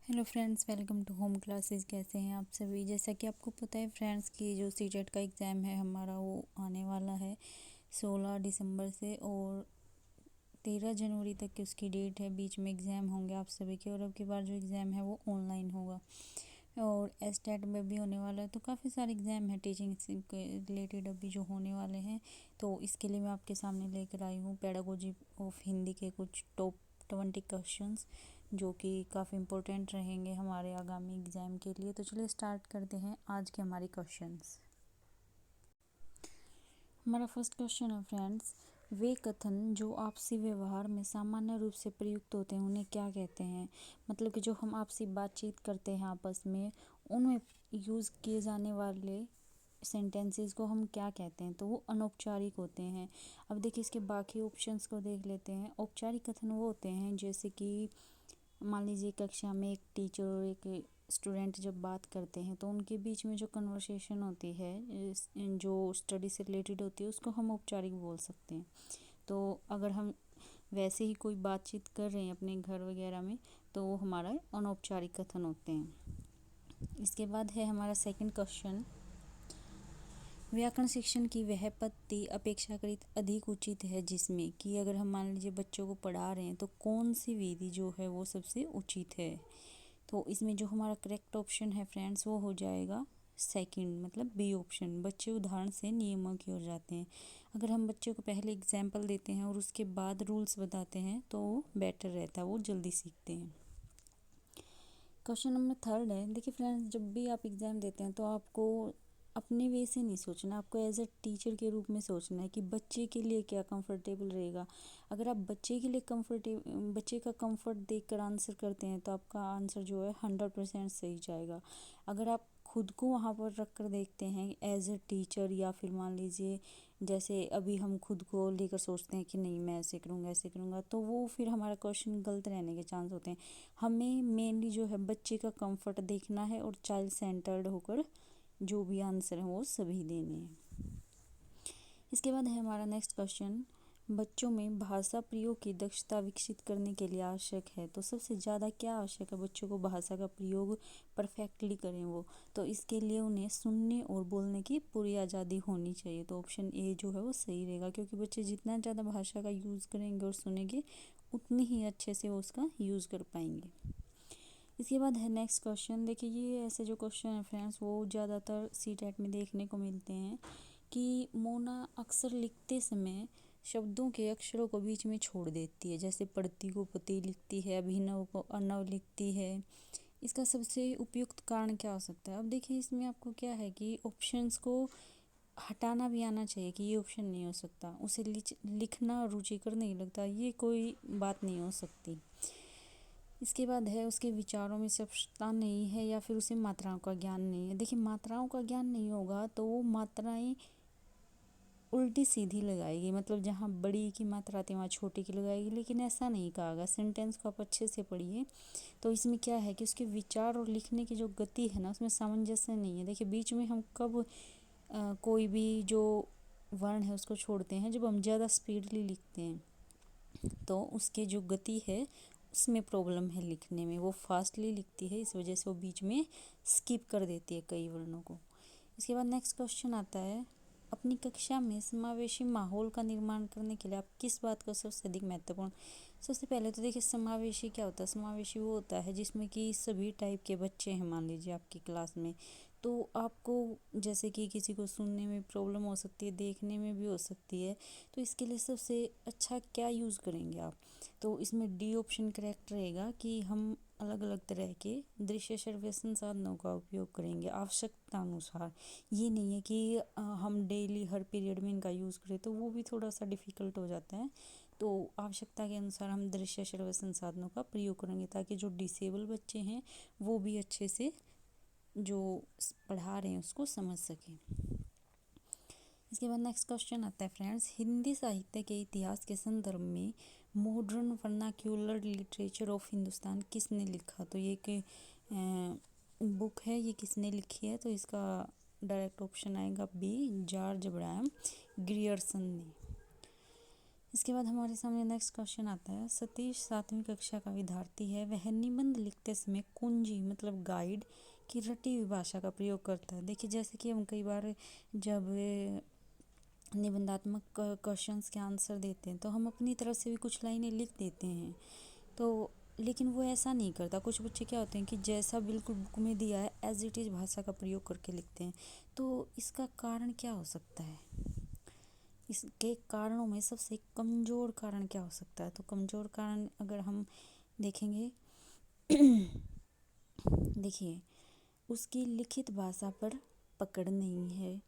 Hello friends, welcome to home classes. कैसे हैं आप सभी? जैसा कि आपको पता है फ्रेंड्स कि जो सीटेट का एग्ज़ाम है हमारा वो आने वाला है 16 दिसंबर से और 13 जनवरी तक की उसकी डेट है। बीच में एग्ज़ाम होंगे आप सभी के, और अब की बार जो एग्ज़ाम है वो ऑनलाइन होगा और एस्टेट में भी होने वाला है। तो काफ़ी सारे एग्ज़ाम हैं टीचिंग से रिलेटेड अभी जो होने वाले हैं। तो इसके लिए मैं आपके सामने लेकर आई हूँ पेडागोजी ऑफ हिंदी के कुछ टॉप 20 क्वेश्चंस जो कि काफ़ी इम्पोर्टेंट रहेंगे हमारे आगामी एग्ज़ाम के लिए। तो चलिए स्टार्ट करते हैं आज के हमारे क्वेश्चंस। हमारा फर्स्ट क्वेश्चन है फ्रेंड्स, वे कथन जो आपसी व्यवहार में सामान्य रूप से प्रयुक्त होते हैं उन्हें क्या कहते हैं? मतलब कि जो हम आपसी बातचीत करते हैं आपस में, उनमें यूज़ किए जाने वाले सेंटेंसेस को हम क्या कहते हैं? तो वो अनौपचारिक होते हैं। अब देखिए इसके बाकी ऑप्शंस को देख लेते हैं। औपचारिक कथन वो होते हैं जैसे कि मान लीजिए कक्षा में एक टीचर और एक स्टूडेंट जब बात करते हैं तो उनके बीच में जो कन्वर्सेशन होती है जो स्टडी से रिलेटेड होती है उसको हम औपचारिक बोल सकते हैं। तो अगर हम वैसे ही कोई बातचीत कर रहे हैं अपने घर वगैरह में तो वो हमारा अनौपचारिक कथन होते हैं। इसके बाद है हमारा सेकंड क्वेश्चन, व्याकरण शिक्षण की वह पद्धति अपेक्षाकृत अधिक उचित है जिसमें कि अगर हम मान लीजिए बच्चों को पढ़ा रहे हैं तो कौन सी विधि जो है वो सबसे उचित है? तो इसमें जो हमारा करेक्ट ऑप्शन है फ्रेंड्स वो हो जाएगा सेकंड, मतलब बी ऑप्शन। बच्चे उदाहरण से नियमों की ओर जाते हैं। अगर हम बच्चों को पहले एग्जाम्पल देते हैं और उसके बाद रूल्स बताते हैं तो वो बेटर रहता है, वो जल्दी सीखते हैं। क्वेश्चन नंबर थर्ड है, देखिए फ्रेंड्स जब भी आप एग्ज़ाम देते हैं तो आपको अपने वे से नहीं सोचना, आपको एज ए टीचर के रूप में सोचना है कि बच्चे के लिए क्या कंफर्टेबल रहेगा। अगर आप बच्चे के लिए बच्चे का कंफर्ट देखकर आंसर करते हैं तो आपका आंसर जो है 100% सही जाएगा। अगर आप खुद को वहाँ पर रख कर देखते हैं एज ए टीचर, या फिर मान लीजिए जैसे अभी हम खुद को लेकर सोचते हैं कि नहीं मैं ऐसे करूँगा ऐसे करूँगा, तो वो फिर हमारा क्वेश्चन गलत रहने के चांस होते हैं। हमें मेनली जो है बच्चे का कंफर्ट देखना है और चाइल्ड सेंटर्ड होकर जो भी आंसर है वो सभी देने हैं। इसके बाद है हमारा नेक्स्ट क्वेश्चन, बच्चों में भाषा प्रयोग की दक्षता विकसित करने के लिए आवश्यक है। तो सबसे ज़्यादा क्या आवश्यक है बच्चों को भाषा का प्रयोग परफेक्टली करें वो? तो इसके लिए उन्हें सुनने और बोलने की पूरी आज़ादी होनी चाहिए। तो ऑप्शन ए जो है वो सही रहेगा, क्योंकि बच्चे जितना ज़्यादा भाषा का यूज़ करेंगे और सुनेंगे उतनी ही अच्छे से वो उसका यूज़ कर पाएंगे। इसके बाद है नेक्स्ट क्वेश्चन, देखिए ये ऐसे जो क्वेश्चन है फ्रेंड्स वो ज़्यादातर सीटेट में देखने को मिलते हैं कि मोना अक्सर लिखते समय शब्दों के अक्षरों को बीच में छोड़ देती है। जैसे पढ़ती को पति लिखती है, अभिनव को अर्णव लिखती है। इसका सबसे उपयुक्त कारण क्या हो सकता है? अब देखिए इसमें आपको क्या है कि ऑप्शंस को हटाना भी आना चाहिए कि ये ऑप्शन नहीं हो सकता, उसे लिखना रुचिकर नहीं लगता, ये कोई बात नहीं हो सकती। इसके बाद है उसके विचारों में स्पष्टता नहीं है या फिर उसे मात्राओं का ज्ञान नहीं है। देखिए मात्राओं का ज्ञान नहीं होगा तो वो मात्राएं उल्टी सीधी लगाएगी, मतलब जहाँ बड़ी की मात्रा आती है वहाँ छोटी की लगाएगी, लेकिन ऐसा नहीं कहा गया। सेंटेंस को आप अच्छे से पढ़िए। तो इसमें क्या है कि उसके विचार और लिखने की जो गति है ना उसमें सामंजस्य नहीं है। देखिए बीच में हम कब कोई भी जो वर्ण है उसको छोड़ते हैं जब हम ज़्यादा स्पीडली लिखते हैं, तो उसकी जो गति है उसमें प्रॉब्लम है लिखने में, वो फास्टली लिखती है, इस वजह से वो बीच में स्किप कर देती है कई वर्णों को। इसके बाद नेक्स्ट क्वेश्चन आता है, अपनी कक्षा में समावेशी माहौल का निर्माण करने के लिए आप किस बात को सबसे अधिक महत्वपूर्ण? सबसे पहले तो देखिए समावेशी क्या होता है? समावेशी वो होता है जिसमें कि सभी टाइप के बच्चे हैं मान लीजिए आपकी क्लास में, तो आपको जैसे कि किसी को सुनने में प्रॉब्लम हो सकती है, देखने में भी हो सकती है, तो इसके लिए सबसे अच्छा क्या यूज़ करेंगे आप? तो इसमें डी ऑप्शन करेक्ट रहेगा कि हम अलग अलग तरह के दृश्य श्रव्य साधनों का उपयोग करेंगे आवश्यकता अनुसार। ये नहीं है कि हम डेली हर पीरियड में इनका यूज़ करें, तो वो भी थोड़ा सा डिफ़िकल्ट हो जाता है। तो आवश्यकता के अनुसार हम दृश्य श्रव्य संसाधनों का प्रयोग करेंगे ताकि जो डिसेबल बच्चे हैं वो भी अच्छे से जो पढ़ा रहे हैं उसको समझ सकें। इसके बाद नेक्स्ट क्वेश्चन आता है फ्रेंड्स, हिंदी साहित्य के इतिहास के संदर्भ में modern vernacular literature of Hindustan किसने लिखा? तो ये एक बुक है, ये किसने लिखी है? तो इसका डायरेक्ट ऑप्शन आएगा बी, जॉर्ज अब्राहम ग्रियर्सन ने। इसके बाद हमारे सामने नेक्स्ट क्वेश्चन आता है, सतीश 7वीं कक्षा का विद्यार्थी है, वह निबंध लिखते समय कुंजी मतलब गाइड की रटी हुई भाषा का प्रयोग करता है। देखिए जैसे कि हम कई बार जब निबंधात्मक क्वेश्चंस के आंसर देते हैं तो हम अपनी तरफ से भी कुछ लाइनें लिख देते हैं, तो लेकिन वो ऐसा नहीं करता। कुछ बच्चे क्या होते हैं कि जैसा बिल्कुल बुक में दिया है एज इट इज़ भाषा का प्रयोग करके लिखते हैं। तो इसका कारण क्या हो सकता है? इसके कारणों में सबसे कमज़ोर कारण क्या हो सकता है? तो कमज़ोर कारण अगर हम देखेंगे देखिए, उसकी लिखित भाषा पर पकड़ नहीं है,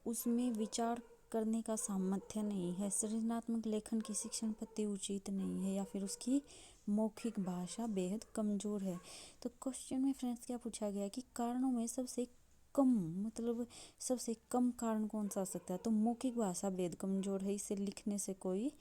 उसमें विचार करने का सामर्थ्य नहीं है, सृजनात्मक लेखन की शिक्षण पद्धति उचित नहीं है, या फिर उसकी मौखिक भाषा बेहद कमज़ोर है। तो क्वेश्चन में फ्रेंड्स क्या पूछा गया कि कारणों में सबसे कम मतलब सबसे कम कारण कौन सा हो सकता है? तो मौखिक भाषा बेहद कमज़ोर है, इसे लिखने से कोई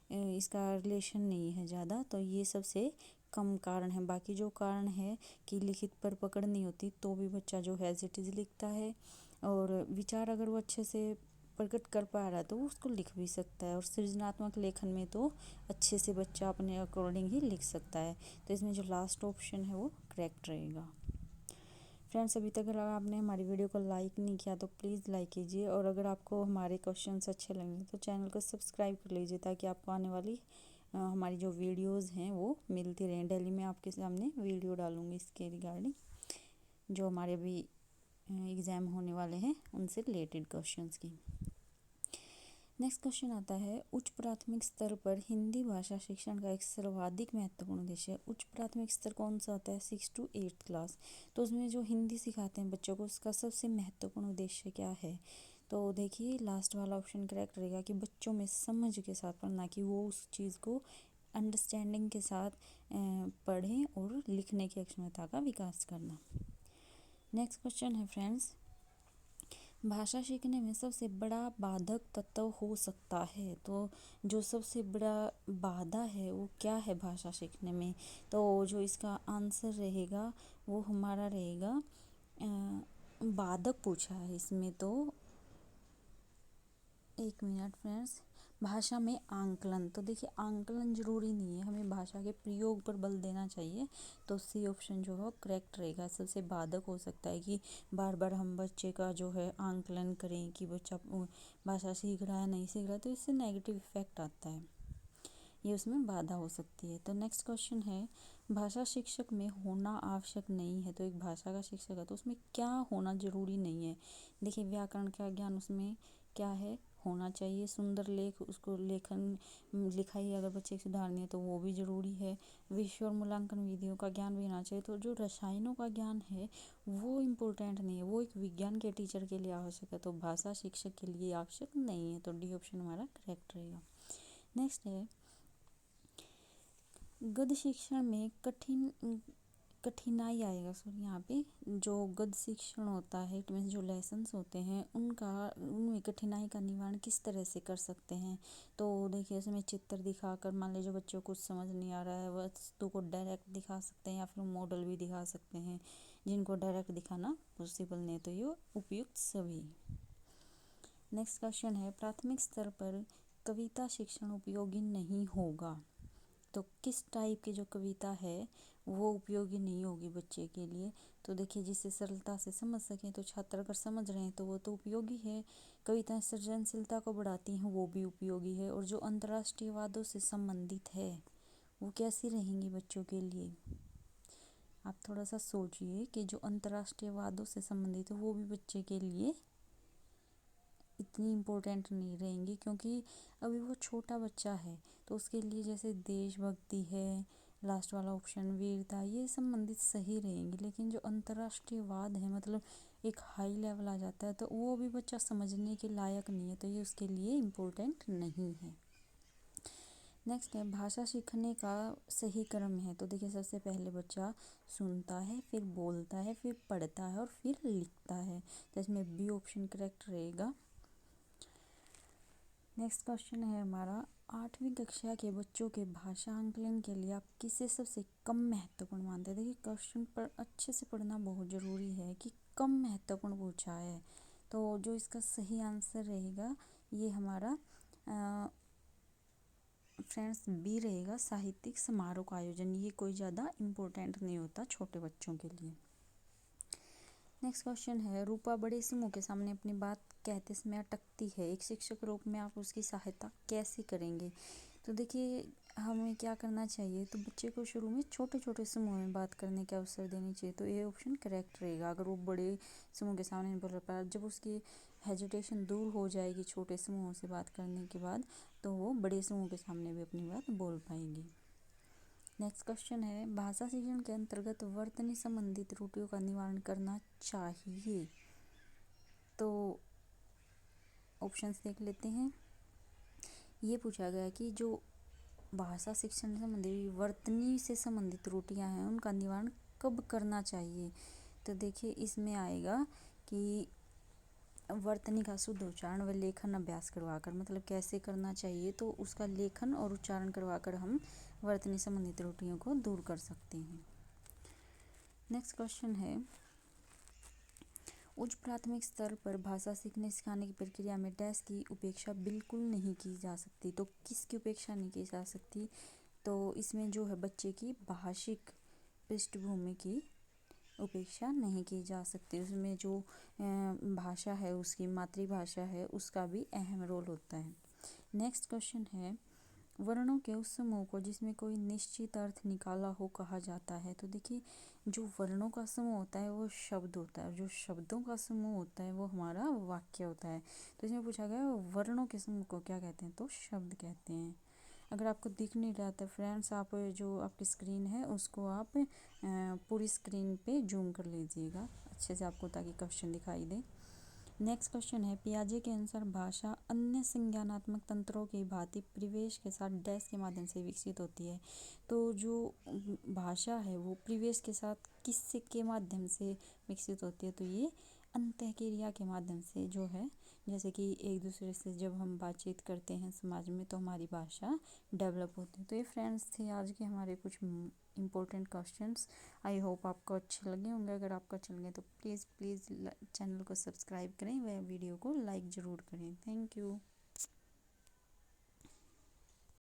इसका रिलेशन नहीं है ज़्यादा, तो ये सबसे कम कारण है। बाकी जो कारण है कि लिखित पर पकड़ नहीं होती तो भी बच्चा जो है एज इट इज़ लिखता है, और विचार अगर वो अच्छे से प्रकट कर पा रहा है तो वो उसको लिख भी सकता है, और सृजनात्मक लेखन में तो अच्छे से बच्चा अपने अकॉर्डिंग ही लिख सकता है। तो इसमें जो लास्ट ऑप्शन है वो करेक्ट रहेगा। फ्रेंड्स, अभी तक अगर आपने हमारी वीडियो को लाइक नहीं किया तो प्लीज़ लाइक कीजिए, और अगर आपको हमारे क्वेश्चंस अच्छे लगे तो चैनल को सब्सक्राइब कर लीजिए, ताकि आपको आने वाली हमारी जो वीडियोस हैं वो मिलती रहें। डेली मैं आपके सामने वीडियो डालूँगी इसके रिगार्डिंग, जो हमारे अभी एग्ज़ाम होने वाले हैं उनसे रिलेटेड क्वेश्चंस की। नेक्स्ट क्वेश्चन आता है, उच्च प्राथमिक स्तर पर हिंदी भाषा शिक्षण का एक सर्वाधिक महत्वपूर्ण उद्देश्य है। उच्च प्राथमिक स्तर कौन सा होता है? 6 to 8 क्लास। तो उसमें जो हिंदी सिखाते हैं बच्चों को, उसका सबसे महत्वपूर्ण उद्देश्य क्या है? तो देखिए लास्ट वाला ऑप्शन करेक्ट रहेगा कि बच्चों में समझ के साथ पढ़ना, कि वो उस चीज़ को अंडरस्टैंडिंग के साथ पढ़ें और लिखने की क्षमता का विकास करना। नेक्स्ट क्वेश्चन है फ्रेंड्स, भाषा सीखने में सबसे बड़ा बाधक तत्व हो सकता है। तो जो सबसे बड़ा बाधा है वो क्या है भाषा सीखने में? तो जो इसका आंसर रहेगा वो हमारा रहेगा बाधक पूछा है इसमें। तो एक मिनट फ्रेंड्स, भाषा में आंकलन। तो देखिए आंकलन ज़रूरी नहीं है, हमें भाषा के प्रयोग पर बल देना चाहिए। तो सी ऑप्शन जो है करेक्ट रहेगा। सबसे बाधक हो सकता है कि बार बार हम बच्चे का जो है आंकलन करें कि बच्चा भाषा सीख रहा है नहीं सीख रहा है, तो इससे नेगेटिव इफेक्ट आता है, ये उसमें बाधा हो सकती है। तो नेक्स्ट क्वेश्चन है, भाषा शिक्षक में होना आवश्यक नहीं है। तो एक भाषा का शिक्षक है तो उसमें क्या होना ज़रूरी नहीं है? देखिए व्याकरण का ज्ञान उसमें क्या है, होना चाहिए। सुंदर लेख, उसको लेखन लिखाई अगर बच्चे की सुधारनी है तो वो भी ज़रूरी है। विषय और मूल्यांकन विधियों का ज्ञान भी होना चाहिए। तो जो रसायनों का ज्ञान है वो इम्पोर्टेंट नहीं है, वो एक विज्ञान के टीचर के लिए आवश्यक है, तो भाषा शिक्षक के लिए आवश्यक नहीं है। तो डी ऑप्शन हमारा करेक्ट रहेगा। नेक्स्ट है, गद्य शिक्षण में कठिनाई आएगा। सॉरी, यहाँ पे जो गद्य शिक्षण होता है इट मीन्स जो लेसन्स होते हैं उनमें कठिनाई का निवारण किस तरह से कर सकते हैं? तो देखिए इसमें चित्र दिखाकर, मान लीजिए बच्चों को समझ नहीं आ रहा है, वस्तु को डायरेक्ट दिखा सकते हैं, या फिर मॉडल भी दिखा सकते हैं। जिनको डायरेक्ट दिखाना पॉसिबल नहीं तो ये उपयुक्त सभी। नेक्स्ट क्वेश्चन है, प्राथमिक स्तर पर कविता शिक्षण उपयोगी नहीं होगा। तो किस टाइप की जो कविता है वो उपयोगी नहीं होगी बच्चे के लिए? तो देखिए जिसे सरलता से समझ सकें, तो छात्र अगर समझ रहे हैं तो वो तो उपयोगी है। कविताएं सृजनशीलता को बढ़ाती हैं, वो भी उपयोगी है। और जो अंतर्राष्ट्रीय वादों से संबंधित है वो कैसी रहेंगी बच्चों के लिए? आप थोड़ा सा सोचिए कि जो अंतर्राष्ट्रीय वादों से संबंधित है वो भी बच्चे के लिए इतनी इम्पोर्टेंट नहीं रहेंगी, क्योंकि अभी वो छोटा बच्चा है। तो उसके लिए जैसे देशभक्ति है, लास्ट वाला ऑप्शन वीरता, ये संबंधित सही रहेंगी। लेकिन जो अंतर्राष्ट्रीय वाद है मतलब एक हाई लेवल आ जाता है तो वो भी बच्चा समझने के लायक नहीं है, तो ये उसके लिए इम्पोर्टेंट नहीं है। नेक्स्ट है, भाषा सीखने का सही क्रम है। तो देखिए सबसे पहले बच्चा सुनता है, फिर बोलता है, फिर पढ़ता है और फिर लिखता है। तो इसमें बी ऑप्शन करेक्ट रहेगा। नेक्स्ट क्वेश्चन है हमारा, 8वीं कक्षा के बच्चों के भाषा आंकलन के लिए आप किसे सबसे कम महत्वपूर्ण मानते हैं? देखिए क्वेश्चन पर अच्छे से पढ़ना बहुत ज़रूरी है कि कम महत्वपूर्ण पूछा है। तो जो इसका सही आंसर रहेगा ये हमारा फ्रेंड्स बी रहेगा साहित्यिक समारोह का आयोजन। ये कोई ज़्यादा इम्पोर्टेंट नहीं होता छोटे बच्चों के लिए। नेक्स्ट क्वेश्चन है, रूपा बड़े समूह के सामने अपनी बात कहते समय अटकती है, एक शिक्षक के रूप में आप उसकी सहायता कैसे करेंगे? तो देखिए हमें क्या करना चाहिए, तो बच्चे को शुरू में छोटे छोटे समूह में बात करने का अवसर देनी चाहिए। तो ये ऑप्शन करेक्ट रहेगा। अगर वो बड़े समूह के सामने नहीं बोल पा, जब उसकी हेजिटेशन दूर हो जाएगी छोटे समूहों से बात करने के बाद, तो वो बड़े समूह के सामने भी अपनी बात बोल पाएंगी। नेक्स्ट क्वेश्चन है, भाषा शिक्षण के अंतर्गत वर्तनी संबंधी त्रुटियों का निवारण करना चाहिए। तो ऑप्शंस देख लेते हैं। ये पूछा गया कि जो भाषा शिक्षण संबंधी वर्तनी से संबंधित त्रुटियां हैं उनका निवारण कब करना चाहिए। तो देखिए इसमें आएगा कि वर्तनी का शुद्ध उच्चारण व लेखन अभ्यास करवाकर, मतलब कैसे करना चाहिए, तो उसका लेखन और उच्चारण करवाकर हम वर्तनी संबंधी त्रुटियों को दूर कर सकते हैं। नेक्स्ट क्वेश्चन है, उच्च प्राथमिक स्तर पर भाषा सीखने सिखाने की प्रक्रिया में डैश की उपेक्षा बिल्कुल नहीं की जा सकती। तो किसकी उपेक्षा नहीं की जा सकती? तो इसमें जो है बच्चे की भाषिक पृष्ठभूमि की उपेक्षा नहीं की जा सकती। उसमें जो भाषा है, उसकी मातृभाषा है, उसका भी अहम रोल होता है। नेक्स्ट क्वेश्चन है, वर्णों के उस समूह को जिसमें कोई निश्चित अर्थ निकाला हो कहा जाता है। तो देखिए जो वर्णों का समूह होता है वो शब्द होता है, जो शब्दों का समूह होता है वो हमारा वाक्य होता है। तो इसमें पूछा गया वर्णों के समूह को क्या कहते हैं, तो शब्द कहते हैं। अगर आपको दिख नहीं रहा था फ्रेंड्स, आप जो आपकी स्क्रीन है उसको आप पूरी स्क्रीन पे जूम कर लीजिएगा अच्छे से आपको, ताकि क्वेश्चन दिखाई दे। नेक्स्ट क्वेश्चन है, पियाजे के अनुसार भाषा अन्य संज्ञानात्मक तंत्रों की भांति परिवेश के साथ डैश के माध्यम से विकसित होती है। तो जो भाषा है वो परिवेश के साथ किससे के माध्यम से विकसित होती है, तो ये अंतःक्रिया के माध्यम से जो है, जैसे कि एक दूसरे से जब हम बातचीत करते हैं समाज में तो हमारी भाषा डेवलप होती है। तो ये फ्रेंड्स थे आज के हमारे कुछ इम्पोर्टेंट क्वेश्चंस। आई होप आपको अच्छे लगे होंगे। अगर आपको अच्छे लगे तो प्लीज़ चैनल को सब्सक्राइब करें व वीडियो को लाइक ज़रूर करें। Thank you.